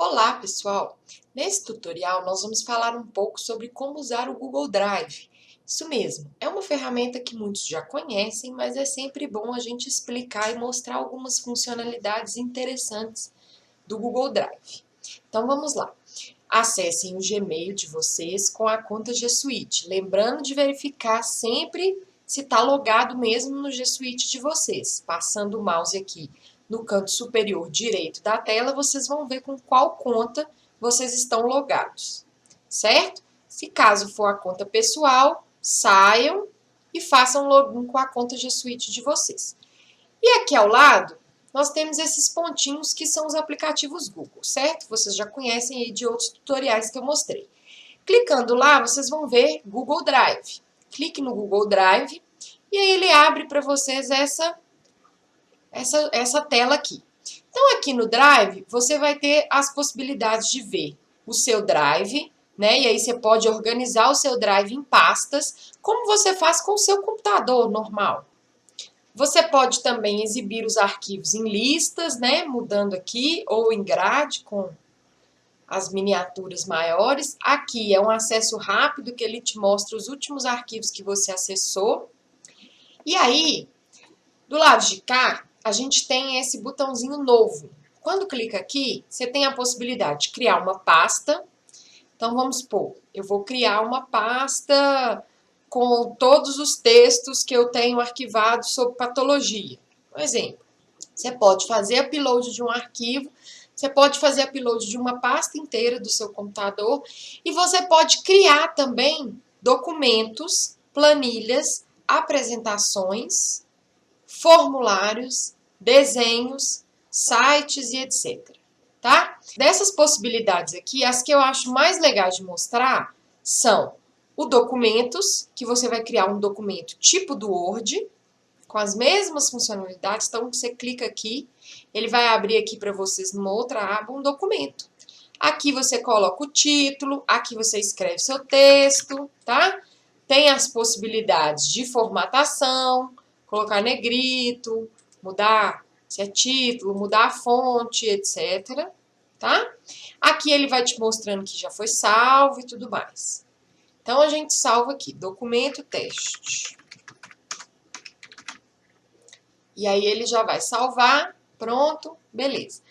Olá, pessoal! Nesse tutorial, nós vamos falar um pouco sobre como usar o Google Drive. Isso mesmo, é uma ferramenta que muitos já conhecem, mas é sempre bom a gente explicar e mostrar algumas funcionalidades interessantes do Google Drive. Então, vamos lá. Acessem o Gmail de vocês com a conta G Suite, lembrando de verificar sempre se está logado mesmo no G Suite de vocês. Passando o mouse aqui no canto superior direito da tela, vocês vão ver com qual conta vocês estão logados, certo? Se caso for a conta pessoal, saiam e façam login com a conta G Suite de vocês. E aqui ao lado, nós temos esses pontinhos que são os aplicativos Google, certo? Vocês já conhecem aí de outros tutoriais que eu mostrei. Clicando lá, vocês vão ver Google Drive. Clique no Google Drive e aí ele abre para vocês essa tela aqui. Então, aqui no Drive, você vai ter as possibilidades de ver o seu Drive, né? E aí você pode organizar o seu Drive em pastas, como você faz com o seu computador normal. Você pode também exibir os arquivos em listas, né? Mudando aqui, ou em grade, com as miniaturas maiores. Aqui é um acesso rápido, que ele te mostra os últimos arquivos que você acessou. E aí, do lado de cá, a gente tem esse botãozinho novo. Quando clica aqui, você tem a possibilidade de criar uma pasta. Então, vamos supor, eu vou criar uma pasta com todos os textos que eu tenho arquivados sobre patologia. Por exemplo, você pode fazer upload de um arquivo, você pode fazer upload de uma pasta inteira do seu computador e você pode criar também documentos, planilhas, apresentações, formulários, desenhos, sites e etc. Tá? Dessas possibilidades aqui, as que eu acho mais legais de mostrar são o documentos, que você vai criar um documento tipo do Word, com as mesmas funcionalidades. Então, você clica aqui, ele vai abrir aqui para vocês numa outra aba um documento. Aqui você coloca o título, aqui você escreve seu texto, tá? Tem as possibilidades de formatação, colocar negrito, mudar se é título, mudar a fonte, etc. Tá? Aqui ele vai te mostrando que já foi salvo e tudo mais. Então, a gente salva aqui, documento teste. E aí ele já vai salvar, pronto, beleza.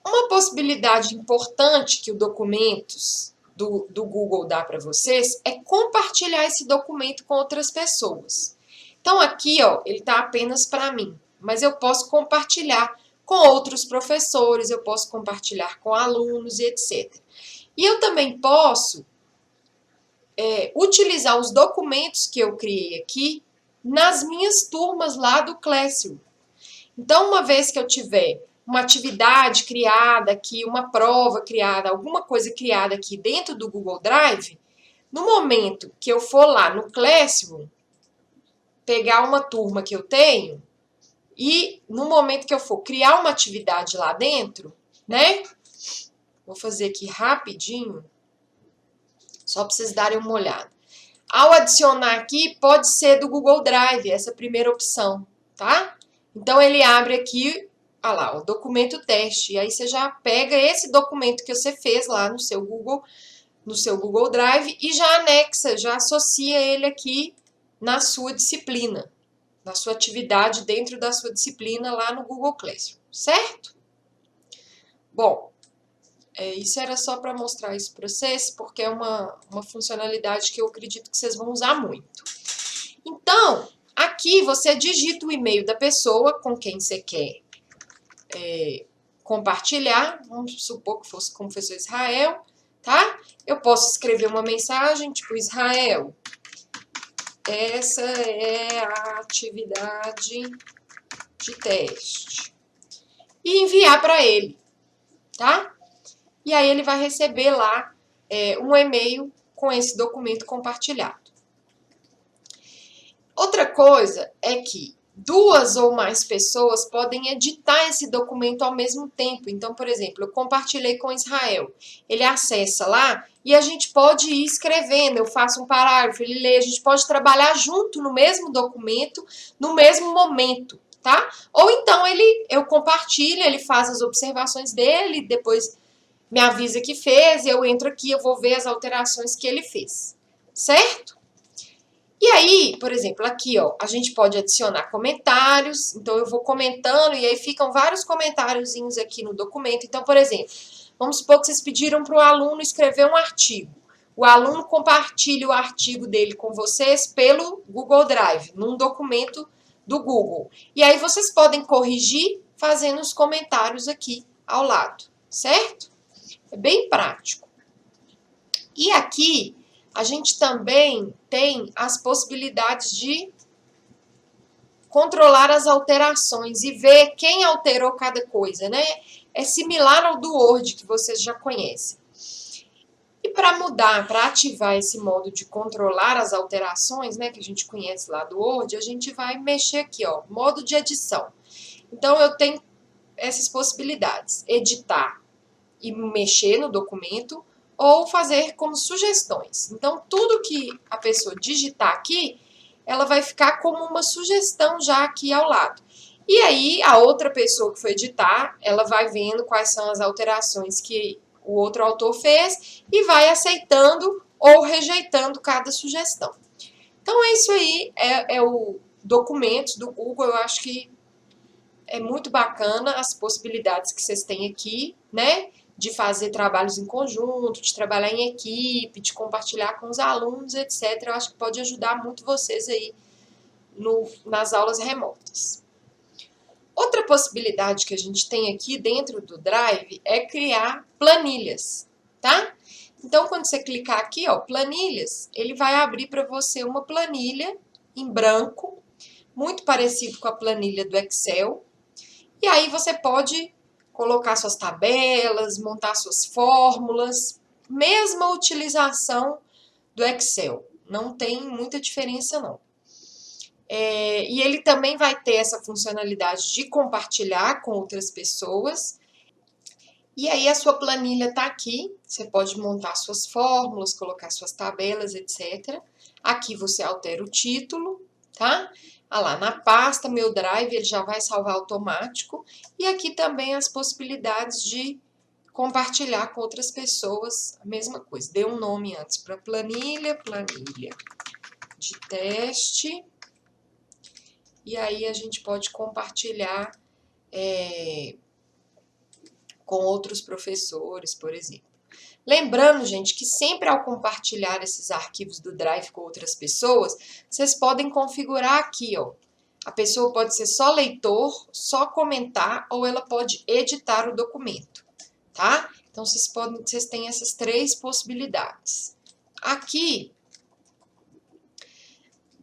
Uma possibilidade importante que o Documentos do Google dá para vocês é compartilhar esse documento com outras pessoas. Então, aqui, ó, ele está apenas para mim, mas eu posso compartilhar com outros professores, eu posso compartilhar com alunos e etc. E eu também posso utilizar os documentos que eu criei aqui nas minhas turmas lá do Classroom. Então, uma vez que eu tiver uma atividade criada aqui, uma prova criada, alguma coisa criada aqui dentro do Google Drive, no momento que eu for lá no Classroom, pegar uma turma que eu tenho e no momento que eu for criar uma atividade lá dentro, né? Vou fazer aqui rapidinho, só para vocês darem uma olhada. Ao adicionar aqui, pode ser do Google Drive, essa primeira opção, tá? Então, ele abre aqui, olha lá, o documento teste. E aí, você já pega esse documento que você fez lá no seu Google Drive e já anexa, já associa ele aqui na sua disciplina, na sua atividade dentro da sua disciplina lá no Google Classroom, certo? Bom, isso era só para mostrar isso para vocês, porque é uma funcionalidade que eu acredito que vocês vão usar muito. Então, aqui você digita o e-mail da pessoa com quem você quer compartilhar. Vamos supor que fosse com o professor Israel, tá? Eu posso escrever uma mensagem, tipo, Israel, essa é a atividade de teste. E enviar para ele, tá? E aí ele vai receber lá um e-mail com esse documento compartilhado. Outra coisa é que 2 ou mais pessoas podem editar esse documento ao mesmo tempo. Então, por exemplo, eu compartilhei com Israel. Ele acessa lá e a gente pode ir escrevendo. Eu faço um parágrafo, ele lê. A gente pode trabalhar junto no mesmo documento, no mesmo momento, tá? Ou então eu compartilho, ele faz as observações dele, depois me avisa que fez, eu entro aqui, eu vou ver as alterações que ele fez, certo? E aí, por exemplo, aqui, ó, a gente pode adicionar comentários, então eu vou comentando e aí ficam vários comentáriozinhos aqui no documento. Então, por exemplo, vamos supor que vocês pediram para o aluno escrever um artigo. O aluno compartilha o artigo dele com vocês pelo Google Drive, num documento do Google. E aí vocês podem corrigir fazendo os comentários aqui ao lado, certo? É bem prático. E aqui a gente também tem as possibilidades de controlar as alterações e ver quem alterou cada coisa, né? É similar ao do Word, que vocês já conhecem. E para mudar, para ativar esse modo de controlar as alterações, né, que a gente conhece lá do Word, a gente vai mexer aqui, ó, modo de edição. Então, eu tenho essas possibilidades: editar e mexer no documento, ou fazer como sugestões. Então, tudo que a pessoa digitar aqui, ela vai ficar como uma sugestão já aqui ao lado. E aí, a outra pessoa que for editar, ela vai vendo quais são as alterações que o outro autor fez e vai aceitando ou rejeitando cada sugestão. Então, é isso aí, é o documentos do Google. Eu acho que é muito bacana as possibilidades que vocês têm aqui, né? De fazer trabalhos em conjunto, de trabalhar em equipe, de compartilhar com os alunos, etc. Eu acho que pode ajudar muito vocês aí nas aulas remotas. Outra possibilidade que a gente tem aqui dentro do Drive é criar planilhas, tá? Então, quando você clicar aqui, ó, planilhas, ele vai abrir para você uma planilha em branco, muito parecido com a planilha do Excel. E aí você pode colocar suas tabelas, montar suas fórmulas, mesma utilização do Excel. Não tem muita diferença, não. E ele também vai ter essa funcionalidade de compartilhar com outras pessoas. E aí a sua planilha está aqui, você pode montar suas fórmulas, colocar suas tabelas, etc. Aqui você altera o título, tá? Lá na pasta, meu Drive, ele já vai salvar automático. E aqui também as possibilidades de compartilhar com outras pessoas, a mesma coisa. Dê um nome antes para planilha de teste. E aí a gente pode compartilhar com outros professores, por exemplo. Lembrando, gente, que sempre ao compartilhar esses arquivos do Drive com outras pessoas, vocês podem configurar aqui, ó. A pessoa pode ser só leitor, só comentar, ou ela pode editar o documento, tá? Então, vocês têm essas três possibilidades. Aqui,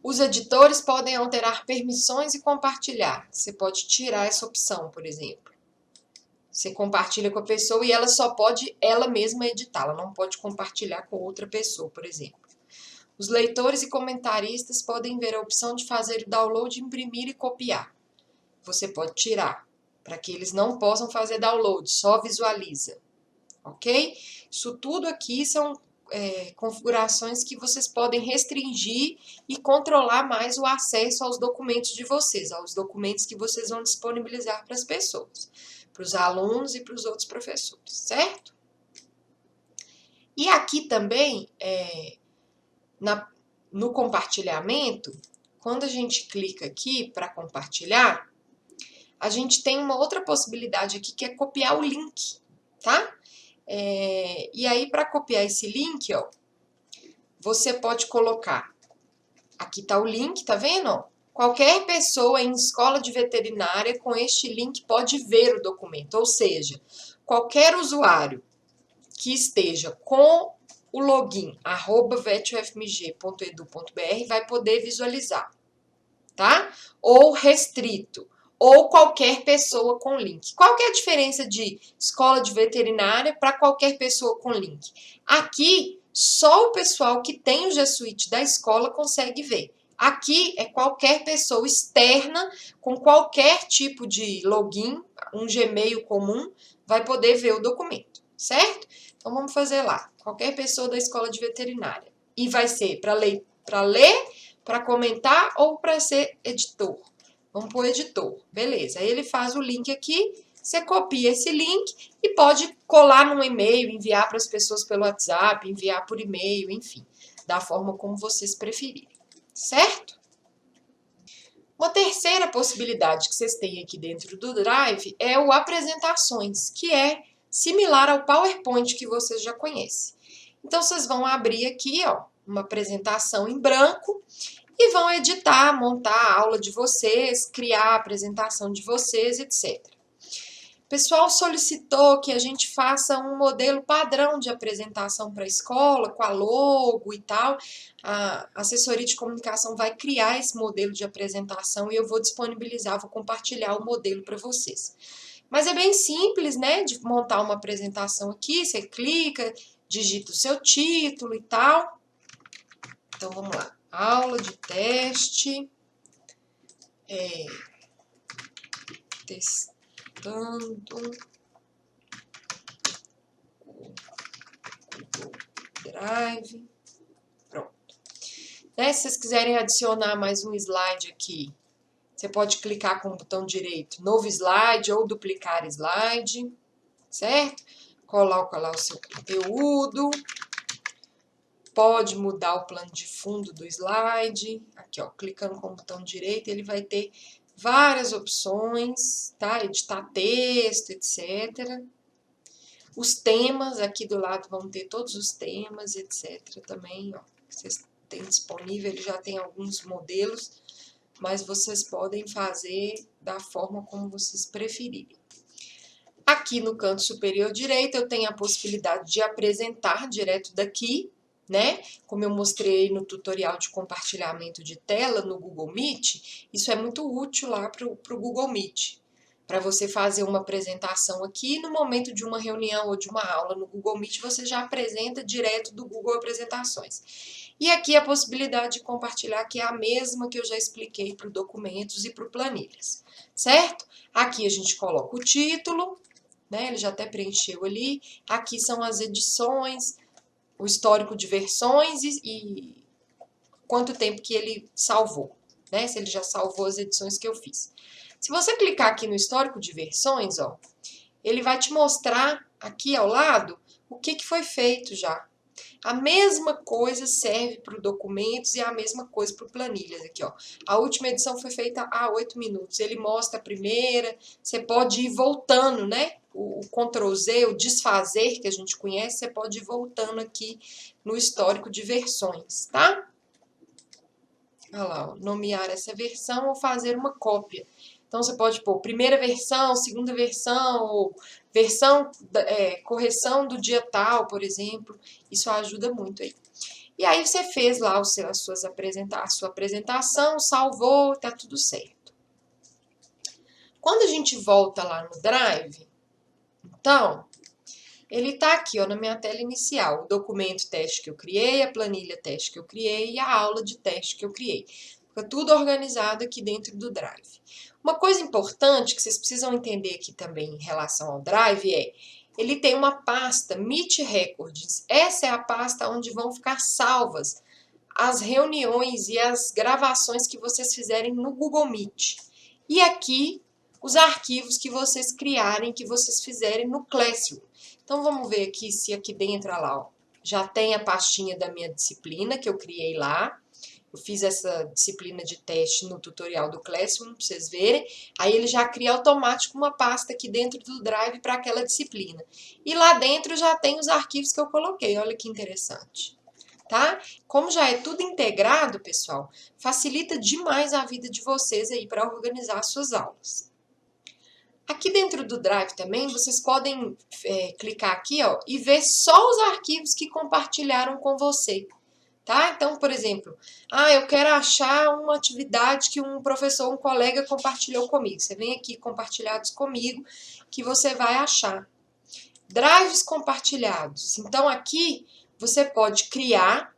os editores podem alterar permissões e compartilhar. Você pode tirar essa opção, por exemplo. Você compartilha com a pessoa e ela só pode ela mesma editar, ela não pode compartilhar com outra pessoa, por exemplo. Os leitores e comentaristas podem ver a opção de fazer o download, imprimir e copiar. Você pode tirar, para que eles não possam fazer download, só visualiza, ok? Isso tudo aqui são configurações que vocês podem restringir e controlar mais o acesso aos documentos de vocês, aos documentos que vocês vão disponibilizar para as pessoas, para os alunos e para os outros professores, certo? E aqui também, no compartilhamento, quando a gente clica aqui para compartilhar, a gente tem uma outra possibilidade aqui que é copiar o link, tá? E aí, para copiar esse link, ó, você pode colocar, aqui tá o link, tá vendo? Ó? Qualquer pessoa em escola de veterinária com este link pode ver o documento, ou seja, qualquer usuário que esteja com o login @vetufmg.edu.br vai poder visualizar, tá? Ou restrito, ou qualquer pessoa com link. Qual que é a diferença de escola de veterinária para qualquer pessoa com link? Aqui, só o pessoal que tem o G Suite da escola consegue ver. Aqui é qualquer pessoa externa, com qualquer tipo de login, um Gmail comum, vai poder ver o documento, certo? Então, vamos fazer lá. Qualquer pessoa da escola de veterinária. E vai ser para ler, para comentar ou para ser editor. Vamos pôr editor. Beleza. Aí ele faz o link aqui, você copia esse link e pode colar num e-mail, enviar para as pessoas pelo WhatsApp, enviar por e-mail, enfim, da forma como vocês preferirem, certo? Uma terceira possibilidade que vocês têm aqui dentro do Drive é o Apresentações, que é similar ao PowerPoint que vocês já conhecem. Então, vocês vão abrir aqui, ó, uma apresentação em branco e vão editar, montar a aula de vocês, criar a apresentação de vocês, etc. O pessoal solicitou que a gente faça um modelo padrão de apresentação para a escola, com a logo e tal. A assessoria de comunicação vai criar esse modelo de apresentação e eu vou disponibilizar, vou compartilhar o modelo para vocês. Mas é bem simples, né, de montar uma apresentação aqui, você clica, digita o seu título e tal. Então, vamos lá. Aula de teste, testando o Google Drive. Pronto. Né, se vocês quiserem adicionar mais um slide aqui, você pode clicar com o botão direito, novo slide ou duplicar slide, certo? Coloca lá o seu conteúdo. Pode mudar o plano de fundo do slide. Aqui, ó, clicando com o botão direito, ele vai ter várias opções, tá? Editar texto, etc. Os temas, aqui do lado vão ter todos os temas, etc. também, ó. Vocês têm disponível, ele já tem alguns modelos, mas vocês podem fazer da forma como vocês preferirem. Aqui no canto superior direito, eu tenho a possibilidade de apresentar direto daqui, né? Como eu mostrei no tutorial de compartilhamento de tela no Google Meet, isso é muito útil lá para o Google Meet, para você fazer uma apresentação aqui no momento de uma reunião ou de uma aula no Google Meet, você já apresenta direto do Google Apresentações. E aqui a possibilidade de compartilhar, que é a mesma que eu já expliquei para documentos e para planilhas, certo? Aqui a gente coloca o título, né? Ele já até preencheu ali. Aqui são as edições, o histórico de versões e quanto tempo que ele salvou, né? Se ele já salvou as edições que eu fiz. Se você clicar aqui no histórico de versões, ó, ele vai te mostrar aqui ao lado o que foi feito já. A mesma coisa serve para documentos e a mesma coisa para planilhas aqui, ó. A última edição foi feita há 8 minutos. Ele mostra a primeira, você pode ir voltando, né? O Ctrl Z, o desfazer que a gente conhece, você pode ir voltando aqui no histórico de versões, tá? Olha lá, ó, nomear essa versão ou fazer uma cópia. Então, você pode pôr primeira versão, segunda versão, ou versão, correção do dia tal, por exemplo. Isso ajuda muito aí. E aí, você fez lá a sua apresentação, salvou, tá tudo certo. Quando a gente volta lá no Drive, então, ele tá aqui, ó, na minha tela inicial. O documento teste que eu criei, a planilha teste que eu criei e a aula de teste que eu criei. Fica tudo organizado aqui dentro do Drive. Uma coisa importante que vocês precisam entender aqui também em relação ao Drive é, ele tem uma pasta Meet Records. Essa é a pasta onde vão ficar salvas as reuniões e as gravações que vocês fizerem no Google Meet. E aqui, os arquivos que vocês criarem, que vocês fizerem no Classroom. Então, vamos ver aqui se aqui dentro, olha lá, ó, já tem a pastinha da minha disciplina que eu criei lá. Eu fiz essa disciplina de teste no tutorial do Classroom, para vocês verem. Aí ele já cria automático uma pasta aqui dentro do Drive para aquela disciplina. E lá dentro já tem os arquivos que eu coloquei, olha que interessante. Tá? Como já é tudo integrado, pessoal, facilita demais a vida de vocês aí para organizar as suas aulas. Aqui dentro do Drive também, vocês podem clicar aqui, ó, e ver só os arquivos que compartilharam com você. Tá? Então, por exemplo, eu quero achar uma atividade que um professor, um colega compartilhou comigo. Você vem aqui, compartilhados comigo, que você vai achar. Drives compartilhados. Então, aqui você pode criar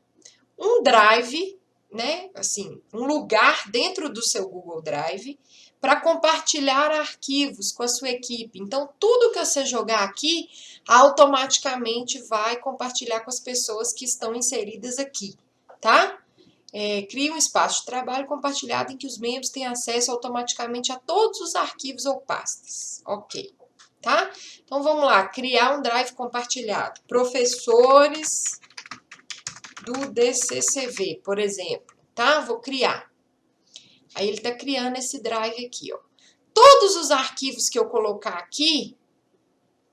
um drive, né? Assim, um lugar dentro do seu Google Drive para compartilhar arquivos com a sua equipe. Então, tudo que você jogar aqui, automaticamente vai compartilhar com as pessoas que estão inseridas aqui, tá? Crie um espaço de trabalho compartilhado em que os membros têm acesso automaticamente a todos os arquivos ou pastas. Ok. tá? Então, vamos lá, criar um drive compartilhado. Professores do DCCV, por exemplo, tá? Vou criar. Aí, ele tá criando esse drive aqui, ó. Todos os arquivos que eu colocar aqui,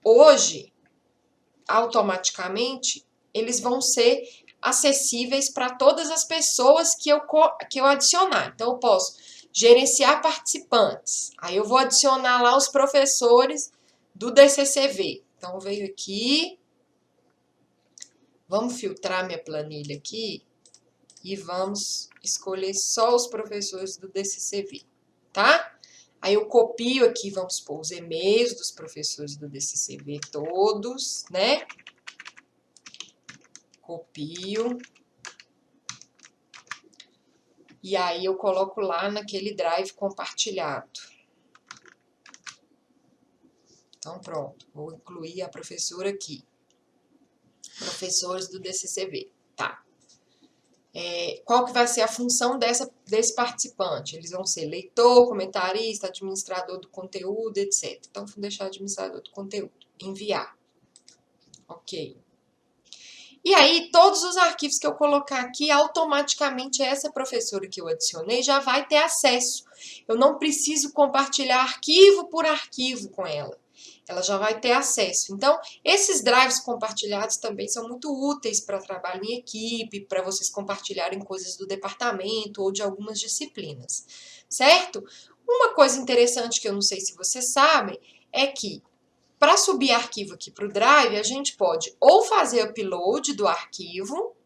hoje, automaticamente, eles vão ser acessíveis para todas as pessoas que eu adicionar. Então, eu posso gerenciar participantes. Aí, eu vou adicionar lá os professores do DCCV. Então, veio aqui. Vamos filtrar minha planilha aqui e vamos escolher só os professores do DCCV, tá? Aí eu copio aqui, vamos pôr os e-mails dos professores do DCCV todos, né? Copio. E aí eu coloco lá naquele drive compartilhado. Então pronto, vou incluir a professora aqui. Professores do DCCV, tá? Qual que vai ser a função desse participante? Eles vão ser leitor, comentarista, administrador do conteúdo, etc. Então, vou deixar administrador do conteúdo. Enviar. Ok. E aí, todos os arquivos que eu colocar aqui, automaticamente essa professora que eu adicionei já vai ter acesso. Eu não preciso compartilhar arquivo por arquivo com ela. Ela já vai ter acesso. Então, esses drives compartilhados também são muito úteis para trabalho em equipe, para vocês compartilharem coisas do departamento ou de algumas disciplinas, certo? Uma coisa interessante que eu não sei se vocês sabem é que para subir arquivo aqui para o Drive, a gente pode ou fazer upload do arquivo,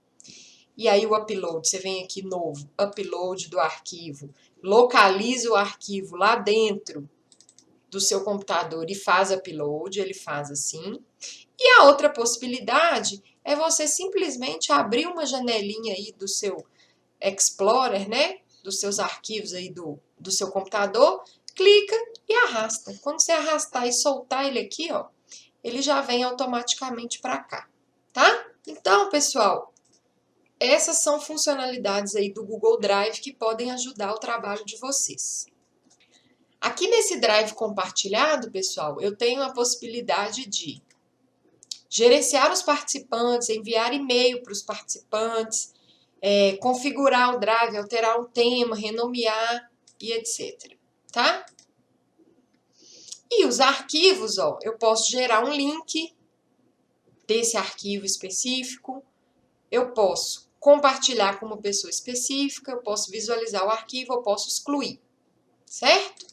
e aí o upload, você vem aqui novo, upload do arquivo, localiza o arquivo lá dentro do seu computador e faz upload, ele faz assim. E a outra possibilidade é você simplesmente abrir uma janelinha aí do seu Explorer, né? Dos seus arquivos aí do seu computador, clica e arrasta. Quando você arrastar e soltar ele aqui, ó, ele já vem automaticamente para cá, tá? Então, pessoal, essas são funcionalidades aí do Google Drive que podem ajudar o trabalho de vocês. Aqui nesse Drive compartilhado, pessoal, eu tenho a possibilidade de gerenciar os participantes, enviar e-mail para os participantes, configurar o Drive, alterar um tema, renomear e etc. Tá? E os arquivos, ó, eu posso gerar um link desse arquivo específico, eu posso compartilhar com uma pessoa específica, eu posso visualizar o arquivo, eu posso excluir, certo?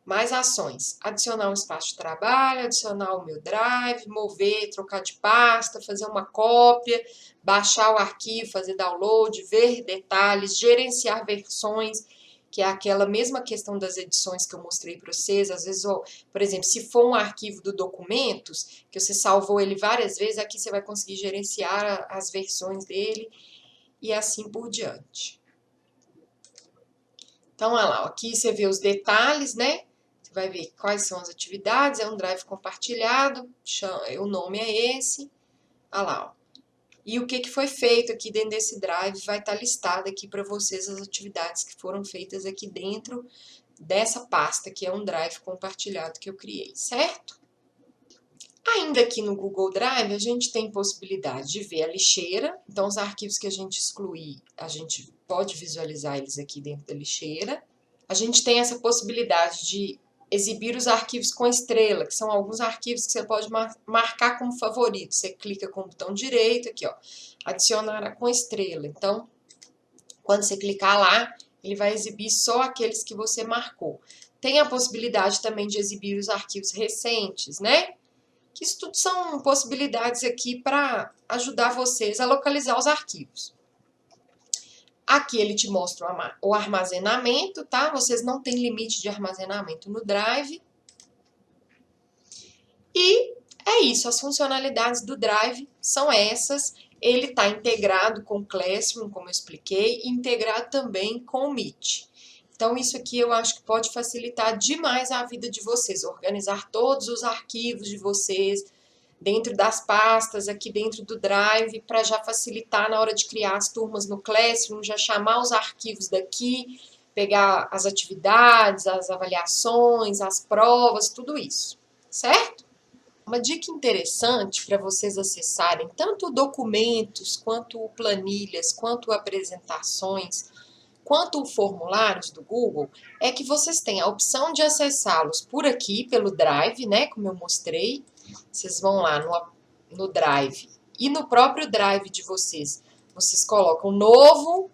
Mais ações, adicionar um espaço de trabalho, adicionar o meu drive, mover, trocar de pasta, fazer uma cópia, baixar o arquivo, fazer download, ver detalhes, gerenciar versões, que é aquela mesma questão das edições que eu mostrei para vocês. Às vezes, por exemplo, se for um arquivo do documentos, que você salvou ele várias vezes, aqui você vai conseguir gerenciar as versões dele e assim por diante. Então, olha lá, aqui você vê os detalhes, né? Você vai ver quais são as atividades, é um drive compartilhado, o nome é esse, olha lá, ó. E o que foi feito aqui dentro desse drive vai estar listado aqui para vocês as atividades que foram feitas aqui dentro dessa pasta, que é um drive compartilhado que eu criei, certo? Ainda aqui no Google Drive, a gente tem possibilidade de ver a lixeira, então os arquivos que a gente excluir, a gente pode visualizar eles aqui dentro da lixeira. A gente tem essa possibilidade de exibir os arquivos com estrela, que são alguns arquivos que você pode marcar como favorito. Você clica com o botão direito aqui, ó, adicionar com estrela. Então, quando você clicar lá, ele vai exibir só aqueles que você marcou. Tem a possibilidade também de exibir os arquivos recentes, né? Que isso tudo são possibilidades aqui para ajudar vocês a localizar os arquivos. Aqui ele te mostra o armazenamento, tá? Vocês não têm limite de armazenamento no Drive. E é isso, as funcionalidades do Drive são essas. Ele está integrado com o Classroom, como eu expliquei, e integrado também com o Meet. Então, isso aqui eu acho que pode facilitar demais a vida de vocês, organizar todos os arquivos de vocês, dentro das pastas, aqui dentro do Drive, para já facilitar na hora de criar as turmas no Classroom, já chamar os arquivos daqui, pegar as atividades, as avaliações, as provas, tudo isso, certo? Uma dica interessante para vocês acessarem tanto documentos, quanto planilhas, quanto apresentações, quanto formulários do Google, é que vocês têm a opção de acessá-los por aqui, pelo Drive, né, como eu mostrei. Vocês vão lá no Drive e no próprio Drive de vocês, vocês colocam novo,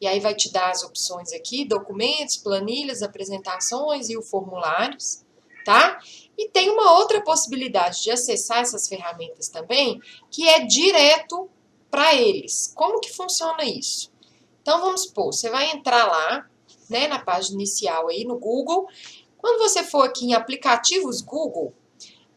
e aí vai te dar as opções aqui, documentos, planilhas, apresentações e o formulários, tá? E tem uma outra possibilidade de acessar essas ferramentas também, que é direto para eles. Como que funciona isso? Então, vamos supor, você vai entrar lá, né, na página inicial aí no Google. Quando você for aqui em aplicativos Google,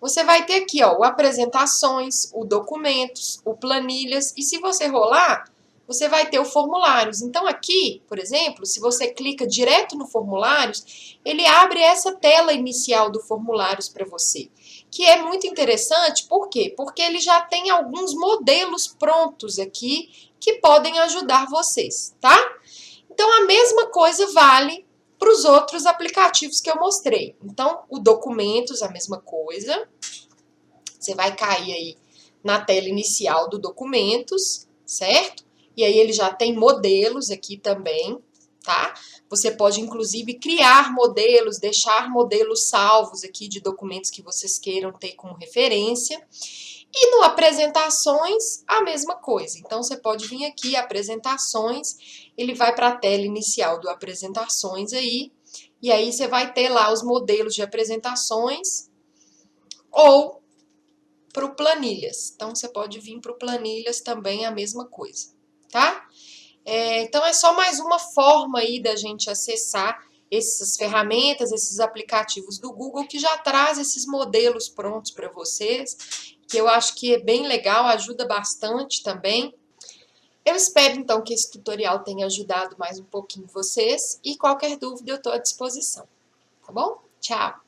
você vai ter aqui, ó, o apresentações, o documentos, o planilhas, e se você rolar, você vai ter o formulários. Então, aqui, por exemplo, se você clica direto no formulários, ele abre essa tela inicial do formulários para você, que é muito interessante, por quê? Porque ele já tem alguns modelos prontos aqui que podem ajudar vocês, tá? Então, a mesma coisa vale para os outros aplicativos que eu mostrei. Então, o Documentos, a mesma coisa. Você vai cair aí na tela inicial do Documentos, certo? E aí ele já tem modelos aqui também, tá? Você pode, inclusive, criar modelos, deixar modelos salvos aqui de documentos que vocês queiram ter como referência. E no Apresentações, a mesma coisa. Então, você pode vir aqui, Apresentações, ele vai para a tela inicial do Apresentações aí, e aí você vai ter lá os modelos de apresentações ou para o Planilhas. Então, você pode vir para o Planilhas também a mesma coisa, tá? Então, é só mais uma forma aí da gente acessar essas ferramentas, esses aplicativos do Google que já traz esses modelos prontos para vocês, que eu acho que é bem legal, ajuda bastante também. Eu espero, então, que esse tutorial tenha ajudado mais um pouquinho vocês e qualquer dúvida eu estou à disposição, tá bom? Tchau!